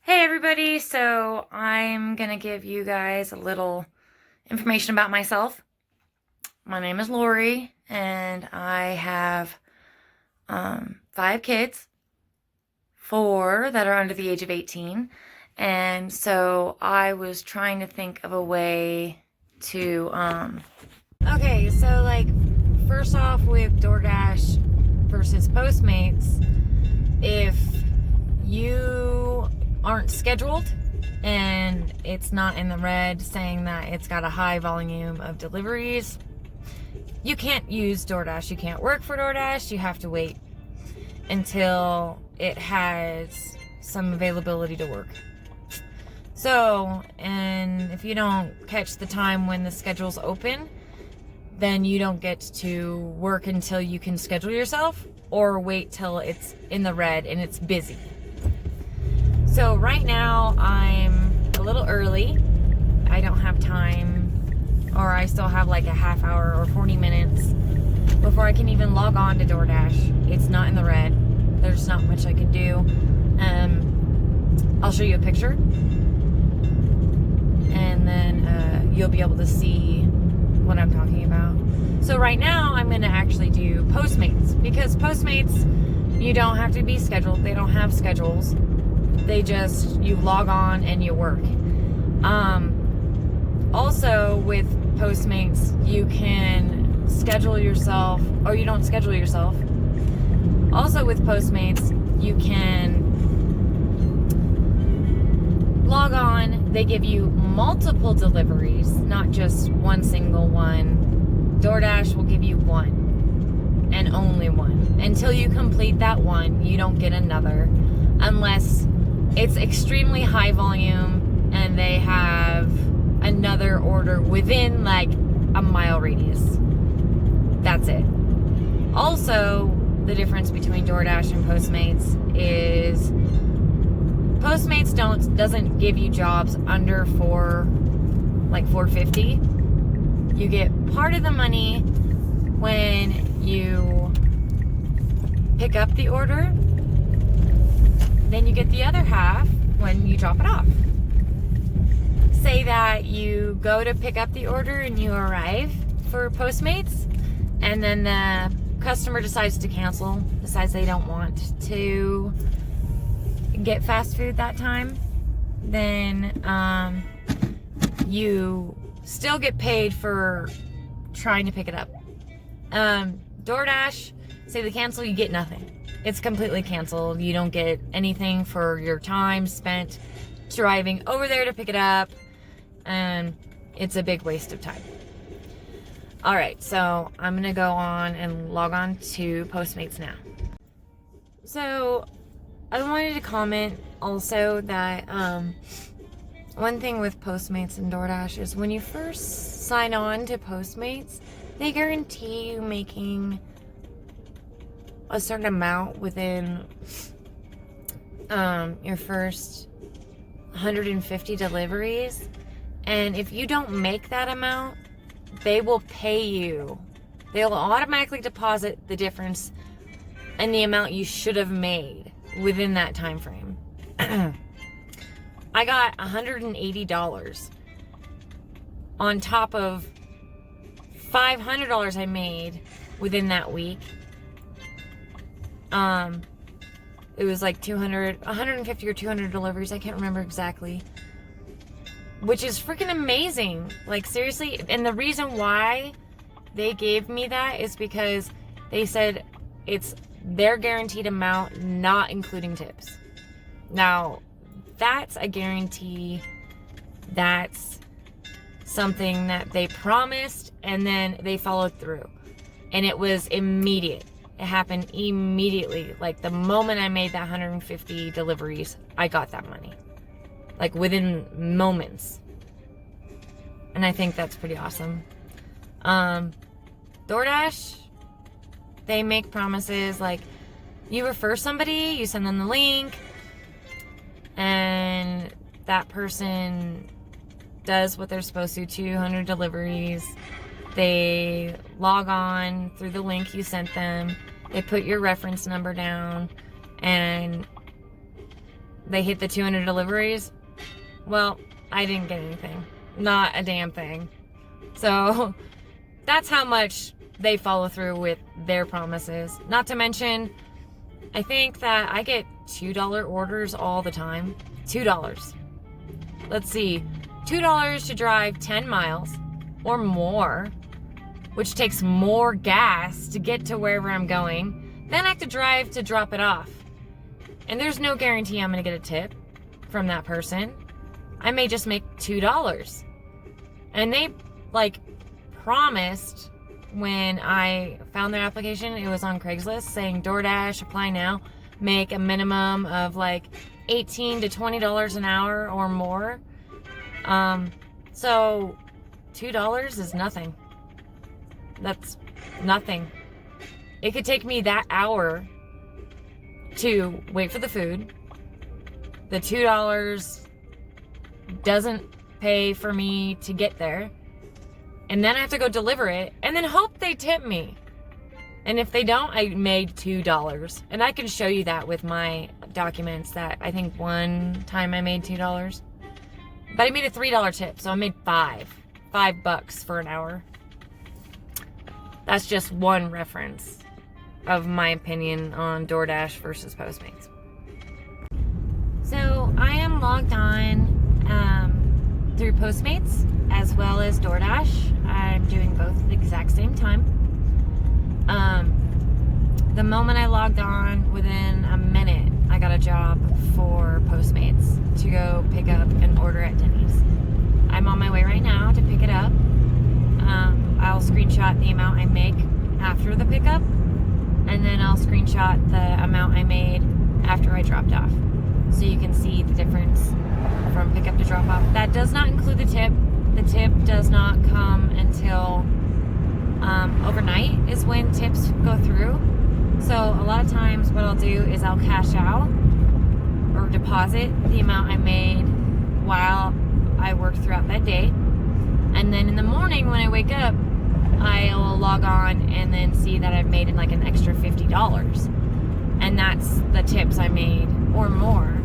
Hey everybody, so I'm gonna give you guys a little information about myself. My name is Lori and I have 5 kids, 4 that are under the age of 18. And so I was trying to think of a way to, okay, so like first off with DoorDash versus Postmates, if you aren't scheduled and it's not in the red saying that it's got a high volume of deliveries, you can't use DoorDash. You can't work for DoorDash. You have to wait until it has some availability to work. So, and if you don't catch the time when the schedule's open, then you don't get to work until you can schedule yourself or wait till it's in the red and it's busy. So right now I'm a little early. I don't have time, or I still have like a half hour or 40 minutes before I can even log on to DoorDash. It's not in the red. There's not much I can do. I'll show you a picture and then you'll be able to see what I'm talking about. So right now I'm going to actually do Postmates, because Postmates, you don't have to be scheduled. They don't have schedules. They just, you log on and you work. Also with Postmates, you can schedule yourself, or you don't schedule yourself. Also with Postmates, you can log on. They give you multiple deliveries, not just one single one. DoorDash will give you one and only one. Until you complete that one, you don't get another, unless it's extremely high volume and they have another order within like a mile radius. That's it. Also, the difference between DoorDash and Postmates is Postmates doesn't give you jobs under $450. You get part of the money when you pick up the order. Then you get the other half when you drop it off. Say that you go to pick up the order and you arrive for Postmates, and then the customer decides to cancel, decides they don't want to get fast food that time, then you still get paid for trying to pick it up. DoorDash, say they cancel, you get nothing. It's completely canceled. You don't get anything for your time spent driving over there to pick it up, and it's a big waste of time. All right, so I'm gonna go on and log on to Postmates now. So I wanted to comment also that one thing with Postmates and DoorDash is when you first sign on to Postmates, they guarantee you making a certain amount within your first 150 deliveries, and if you don't make that amount, they will pay you. They'll automatically deposit the difference in the amount you should have made within that time frame. I got $180 on top of $500 I made within that week. It was like 150 or 200 deliveries. I can't remember exactly. Which is freaking amazing. Like, seriously. And the reason why they gave me that is because they said it's their guaranteed amount, not including tips. Now, that's a guarantee. That's something that they promised and then they followed through. And it was immediate. It happened immediately. Like, the moment I made that 150 deliveries, I got that money. Like, within moments. And I think that's pretty awesome. DoorDash, they make promises like, you refer somebody, you send them the link, and that person does what they're supposed to, 200 deliveries. They log on through the link you sent them. They put your reference number down, and they hit the 200 deliveries. Well, I didn't get anything. Not a damn thing. So that's how much they follow through with their promises. Not to mention, I think that I get $2 orders all the time. $2. Let's see. $2 to drive 10 miles or more, which takes more gas to get to wherever I'm going. Then I have to drive to drop it off. And there's no guarantee I'm going to get a tip from that person. I may just make $2. And they, like, promised when I found their application, it was on Craigslist saying DoorDash, apply now, make a minimum of like $18 to $20 an hour or more. So $2 is nothing. That's nothing. It could take me that hour to wait for the food. The $2 doesn't pay for me to get there. And then I have to go deliver it and then hope they tip me. And if they don't, I made $2. And I can show you that with my documents that I think one time I made $2. But I made a $3 tip, so I made $5 for an hour. That's just one reference of my opinion on DoorDash versus Postmates. So I am logged on through Postmates as well as DoorDash. I'm doing both at the exact same time. The moment I logged on, within a minute, I got a job for Postmates to go pick up an order at Denny's. I'm on my way right now to pick it up. I'll screenshot the amount I make after the pickup, and then I'll screenshot the amount I made after I dropped off, so you can see the difference from pickup to drop off. That does not include the tip. The tip does not come until overnight is when tips go through. So a lot of times what I'll do is I'll cash out or deposit the amount I made while I work throughout that day. And then in the morning when I wake up, I'll log on and then see that I've made like an extra $50. And that's the tips I made or more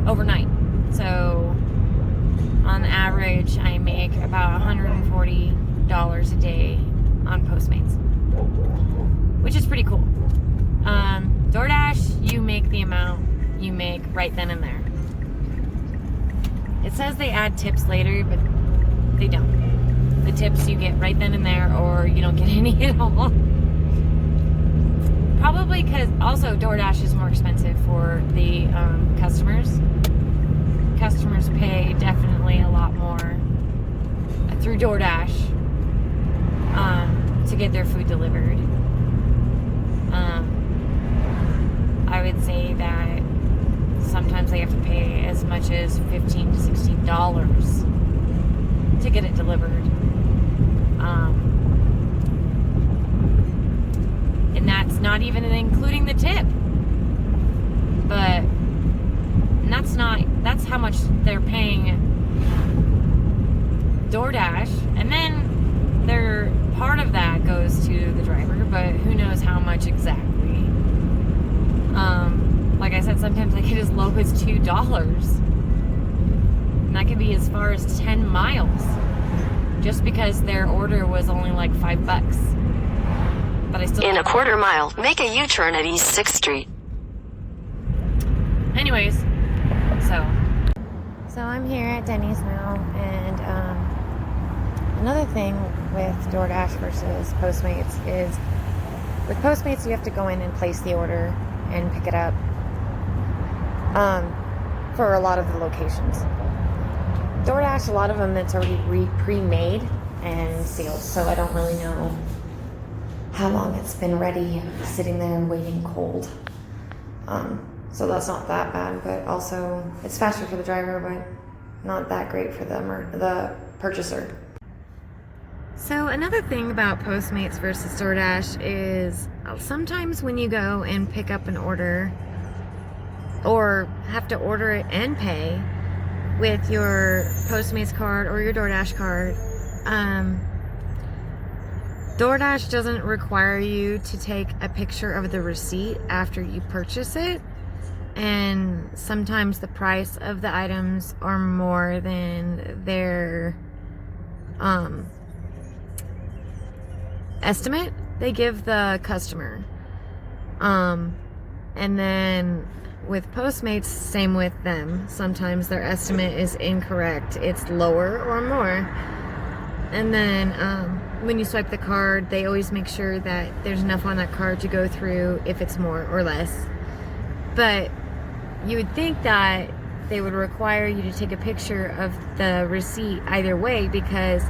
overnight. So on average, I make about $140 a day on Postmates, which is pretty cool. DoorDash, you make the amount you make right then and there. It says they add tips later, but they don't. The tips you get right then and there, or you don't get any at all. Probably because also DoorDash is more expensive for the customers. Customers pay definitely a lot more through DoorDash to get their food delivered. I would say that sometimes they have to pay as much as $15 to $16 to get it delivered. And that's not even including the tip. But that's how much they're paying DoorDash. And then part of that goes to the driver, but who knows how much exactly. Like I said, sometimes I get as low as $2. And that could be as far as 10 miles. Just because their order was only like $5. But I still... In a quarter mile, make a U-turn at East 6th Street. Anyways, so I'm here at Denny's now, and another thing with DoorDash versus Postmates is with Postmates you have to go in and place the order and pick it up for a lot of the locations. DoorDash, a lot of them it's already pre-made and sealed, so I don't really know how long it's been ready, sitting there waiting cold. So that's not that bad, but also it's faster for the driver, but not that great for them or the purchaser. So another thing about Postmates versus DoorDash is sometimes when you go and pick up an order or have to order it and pay with your Postmates card or your DoorDash card, DoorDash doesn't require you to take a picture of the receipt after you purchase it and sometimes the price of the items are more than their estimate they give the customer. And then with Postmates, same with them. Sometimes their estimate is incorrect. It's lower or more. And then when you swipe the card, they always make sure that there's enough on that card to go through if it's more or less. But you would think that they would require you to take a picture of the receipt either way, because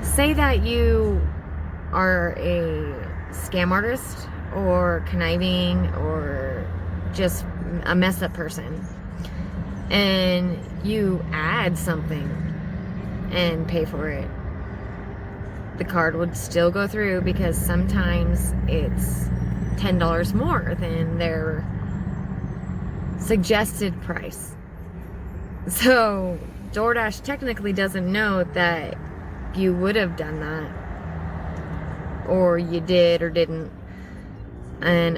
say that you are a scam artist or conniving or just a messed up person and you add something and pay for it, the card would still go through, because sometimes it's $10 more than their suggested price. So DoorDash technically doesn't know that you would have done that, or you did or didn't. And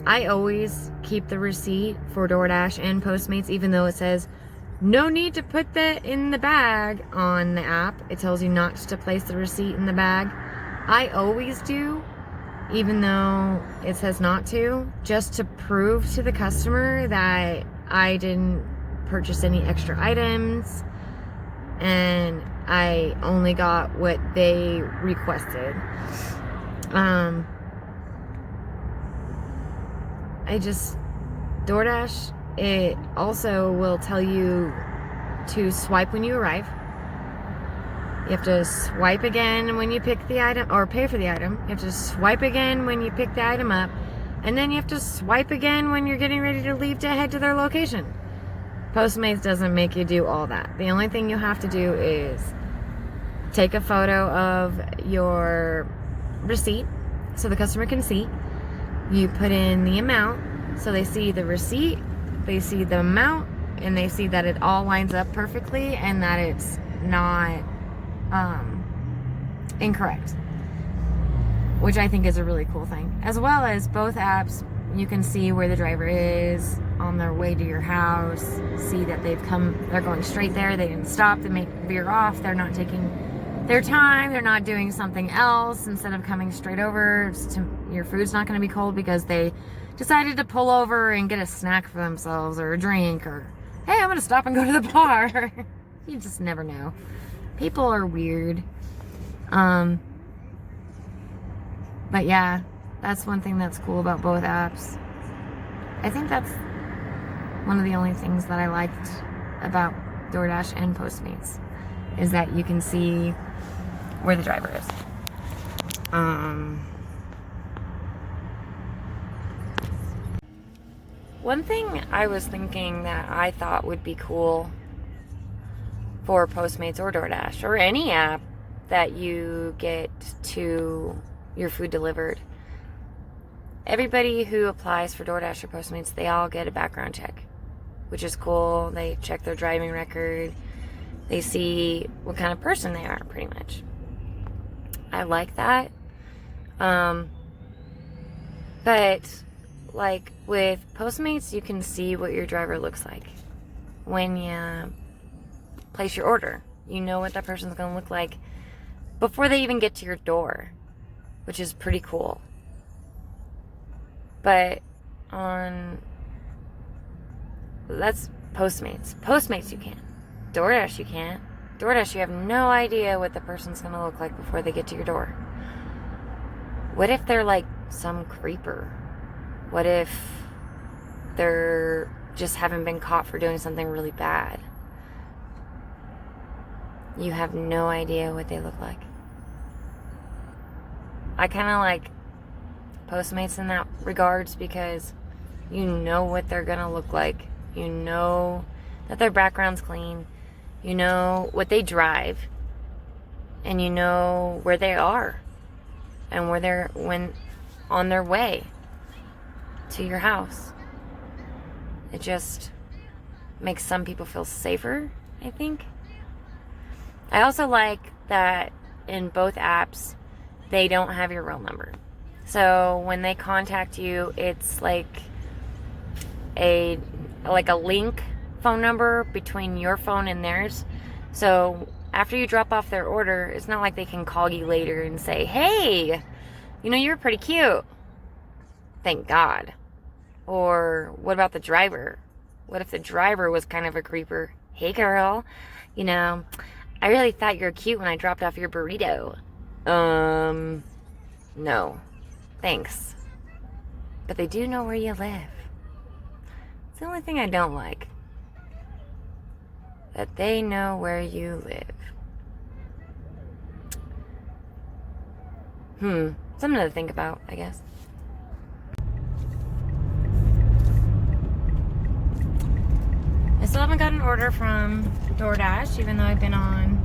I always keep the receipt for DoorDash and Postmates, even though it says no need to put that in the bag on the app. It tells you not to place the receipt in the bag. I always do, even though it says not to, just to prove to the customer that I didn't purchase any extra items and I only got what they requested. DoorDash, it also will tell you to swipe when you arrive. You have to swipe again when you pick the item, or pay for the item. You have to swipe again when you pick the item up. And then you have to swipe again when you're getting ready to leave to head to their location. Postmates doesn't make you do all that. The only thing you have to do is take a photo of your receipt so the customer can see. You put in the amount so they see the receipt, they see the amount, and they see that it all lines up perfectly and that it's not incorrect, which I think is a really cool thing. As well as both apps, you can see where the driver is on their way to your house, see that they're going straight there, they didn't stop, they may veer off, they're not taking their time, they're not doing something else instead of coming straight over. Your food's not going to be cold because they decided to pull over and get a snack for themselves or a drink, or hey, I'm going to stop and go to the bar. You just never know. People are weird. But yeah, that's one thing that's cool about both apps. I think that's one of the only things that I liked about DoorDash and Postmates, is that you can see where the driver is. One thing I was thinking that I thought would be cool for Postmates or DoorDash or any app that you get to your food delivered, everybody who applies for DoorDash or Postmates, they all get a background check, which is cool. They check their driving record. They see what kind of person they are, pretty much. I like that. But like with Postmates, you can see what your driver looks like when you place your order. You know what that person's going to look like before they even get to your door, which is pretty cool. But that's Postmates. Postmates you can. DoorDash you can't. DoorDash, you have no idea what the person's going to look like before they get to your door. What if they're like some creeper? What if they're just haven't been caught for doing something really bad? You have no idea what they look like. I kind of like Postmates in that regards, because you know what they're going to look like. You know that their background's clean. You know what they drive. And you know where they are. And where they're on their way to your house. It just makes some people feel safer, I think. I also like that in both apps, they don't have your real number. So when they contact you, it's like like a link phone number between your phone and theirs. So after you drop off their order, it's not like they can call you later and say, hey, you know, you were pretty cute. Thank God. Or what about the driver? What if the driver was kind of a creeper? Hey girl, you know, I really thought you were cute when I dropped off your burrito. No. Thanks. But they do know where you live. It's the only thing I don't like. That they know where you live. Something to think about, I guess. I still haven't got an order from DoorDash, even though I've been on...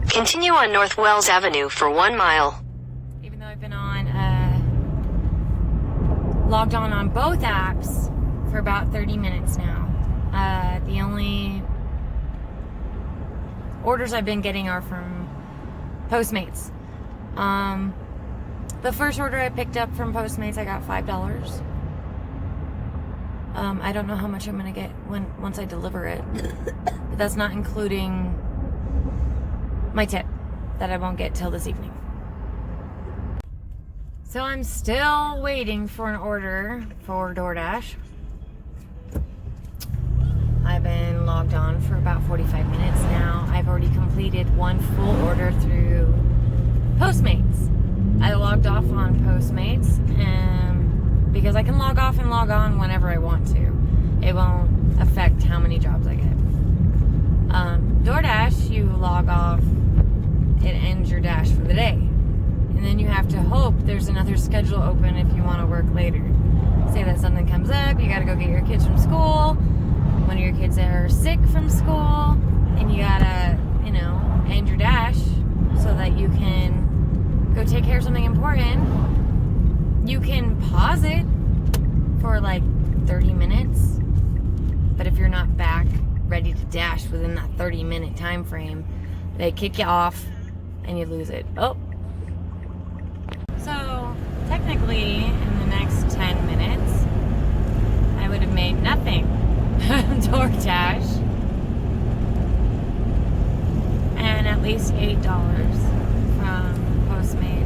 Continue on North Wells Avenue for 1 mile. Even though I've been on, logged on both apps for about 30 minutes now. The only orders I've been getting are from Postmates. The first order I picked up from Postmates, I got $5. I don't know how much I'm gonna get once I deliver it, but that's not including my tip that I won't get till this evening. So I'm still waiting for an order for DoorDash. I've been logged on for about 45 minutes now. I've already completed one full order through Postmates. I logged off on Postmates because I can log off and log on whenever I want to. It won't affect how many jobs I get. DoorDash, you log off, it ends your dash for the day. And then you have to hope there's another schedule open if you want to work later. Say that something comes up, you gotta go get your kids from school, one of your kids are sick from school, and you gotta, you know, end your dash so that you can go take care of something important. You can pause it for like 30 minutes, but if you're not back ready to dash within that 30-minute time frame, they kick you off and you lose it. Oh. So technically in the next 10 minutes I would have made nothing DoorDash and at least $8 from Postmates.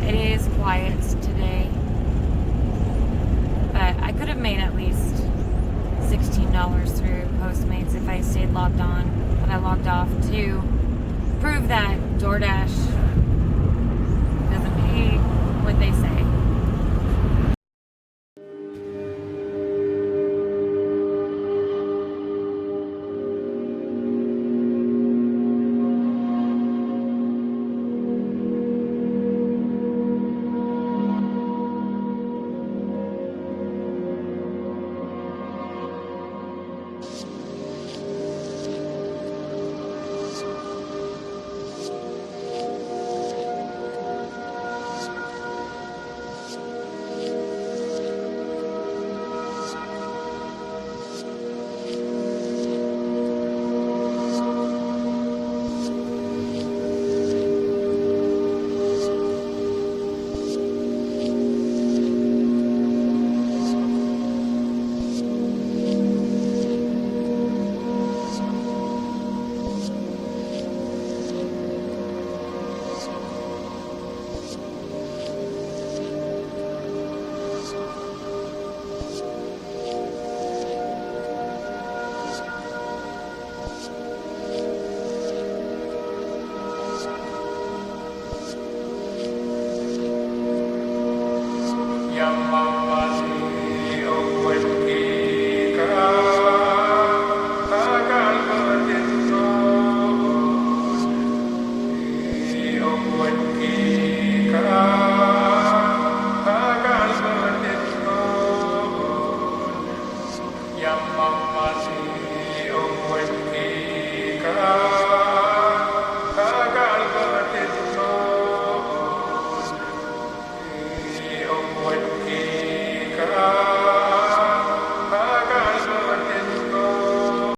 It is quiet today, but I could have made at least $16 through Postmates if I stayed logged on, but I logged off to prove that DoorDash doesn't pay what they say.